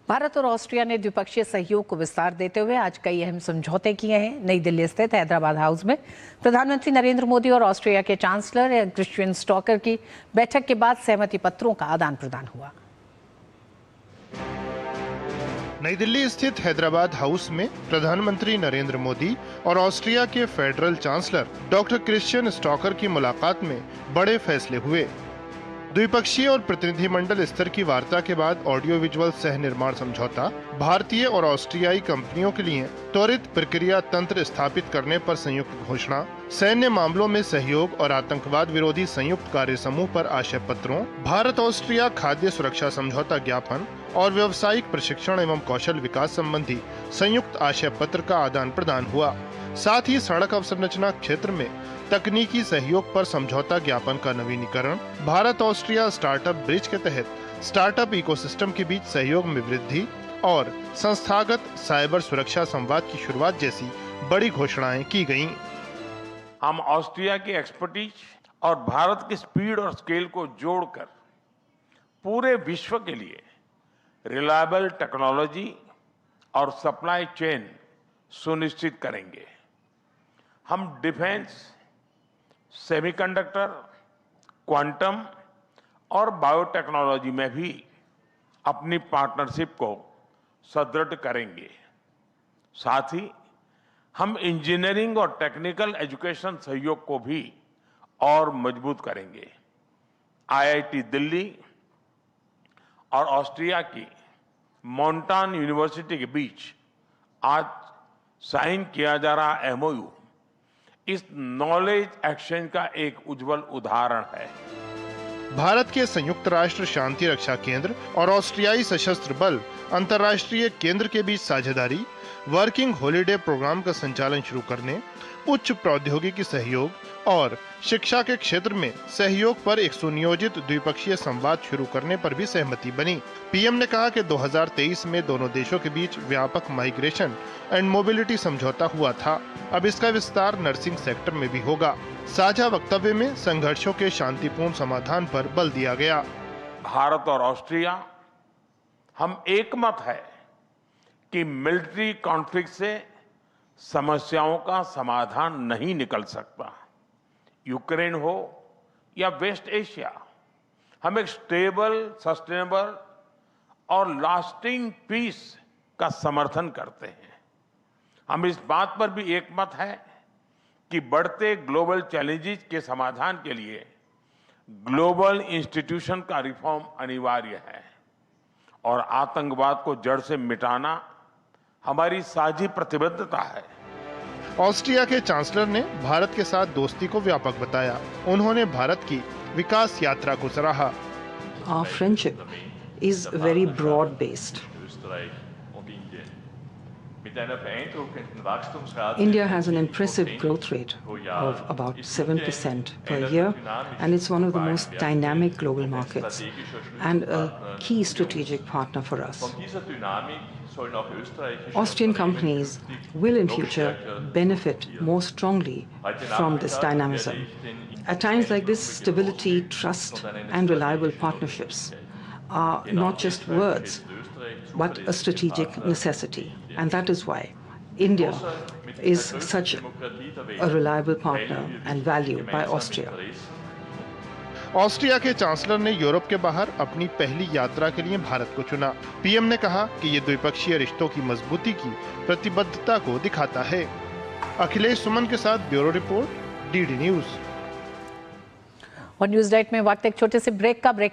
भारत और ऑस्ट्रिया ने द्विपक्षीय सहयोग को विस्तार देते हुए आज कई अहम समझौते किए हैं। नई दिल्ली स्थित हैदराबाद हाउस में प्रधानमंत्री नरेंद्र मोदी और ऑस्ट्रिया के चांसलर क्रिस्टियन स्टॉकर की बैठक के बाद सहमति पत्रों का आदान प्रदान हुआ। नई दिल्ली स्थित हैदराबाद हाउस में प्रधानमंत्री नरेंद्र मोदी और ऑस्ट्रिया के federal chancellor doctor Christian stalker की मुलाकात में बड़े फैसले हुए। द्विपक्षीय और प्रतिनिधिमंडल स्तर की वार्ता के बाद ऑडियो विजुअल सह निर्माण समझौता, भारतीय और ऑस्ट्रियाई कंपनियों के लिए त्वरित प्रक्रिया तंत्र स्थापित करने पर संयुक्त घोषणा, सैन्य मामलों में सहयोग और आतंकवाद विरोधी संयुक्त कार्य समूह पर आशय पत्रों, भारत ऑस्ट्रिया खाद्य सुरक्षा समझौता ज्ञापन और व्यावसायिक प्रशिक्षण एवं कौशल विकास संबंधी संयुक्त आशय पत्र का आदान प्रदान हुआ। साथ ही सड़क अवसंरचना क्षेत्र में तकनीकी सहयोग पर समझौता ज्ञापन का नवीनीकरण, भारत ऑस्ट्रिया स्टार्टअप ब्रिज के तहत स्टार्टअप इकोसिस्टम के बीच सहयोग में वृद्धि और संस्थागत साइबर सुरक्षा संवाद की शुरुआत जैसी बड़ी घोषणाएं की गईं। हम ऑस्ट्रिया की एक्सपर्टीज और भारत की स्पीड और स्केल को जोड़कर पूरे विश्व के लिए रिलायबल टेक्नोलॉजी और सप्लाई चेन सुनिश्चित करेंगे। हम डिफेंस, सेमीकंडक्टर, क्वांटम और बायोटेक्नोलॉजी में भी अपनी पार्टनरशिप को सुदृढ़ करेंगे। साथ ही हम इंजीनियरिंग और टेक्निकल एजुकेशन सहयोग को भी और मजबूत करेंगे। आईआईटी दिल्ली और ऑस्ट्रिया की मोंटान यूनिवर्सिटी के बीच आज साइन किया जा रहा एमओयू इस नॉलेज एक्सचेंज का एक उज्जवल उदाहरण है। भारत के संयुक्त राष्ट्र शांति रक्षा केंद्र और ऑस्ट्रियाई सशस्त्र बल अंतर्राष्ट्रीय केंद्र के बीच साझेदारी, वर्किंग हॉलिडे प्रोग्राम का संचालन शुरू करने, उच्च प्रौद्योगिकी सहयोग और शिक्षा के क्षेत्र में सहयोग पर एक सुनियोजित द्विपक्षीय संवाद शुरू करने पर भी सहमति बनी। पीएम ने कहा कि 2023 में दोनों देशों के बीच व्यापक माइग्रेशन एंड मोबिलिटी समझौता हुआ था। अब इसका विस्तार नर्सिंग सेक्टर में भी होगा। साझा वक्तव्य में संघर्षों के शांतिपूर्ण समाधान पर बल दिया गया। भारत और ऑस्ट्रिया हम एकमत है कि मिलिट्री कॉन्फ्लिक्ट से समस्याओं का समाधान नहीं निकल सकता। यूक्रेन हो या वेस्ट एशिया, हम एक स्टेबल, सस्टेनेबल और लास्टिंग पीस का समर्थन करते हैं। हम इस बात पर भी एकमत है कि बढ़ते ग्लोबल चैलेंजेस के समाधान के लिए ग्लोबल इंस्टीट्यूशन का रिफॉर्म अनिवार्य है और आतंकवाद को जड़ से मिटाना हमारी साझी प्रतिबद्धता है। ऑस्ट्रिया के चांसलर ने भारत के साथ दोस्ती को व्यापक बताया। उन्होंने भारत की विकास यात्रा को सराहा। Our friendship is very broad based. India has an impressive growth rate of about 7% per year, and it's one of the most dynamic global markets and a key strategic partner for us. Austrian companies will in future benefit more strongly from this dynamism. At times like this, stability, trust, and reliable partnerships are not just words, but a strategic necessity. And that is why India is such a reliable partner and valued by Austria. Austria के chancellor ने Europe के बाहर अपनी पहली यात्रा के लिए भारत को चुना। पीएम ने कहा कि ये द्विपक्षीय रिश्तों की मजबूती की प्रतिबद्धता को दिखाता है। अखिलेश सुमन के साथ ब्यूरो रिपोर्ट, डीडी न्यूज। और न्यूज डाइट में वक्त एक छोटे से ब्रेक का। ब्रेक के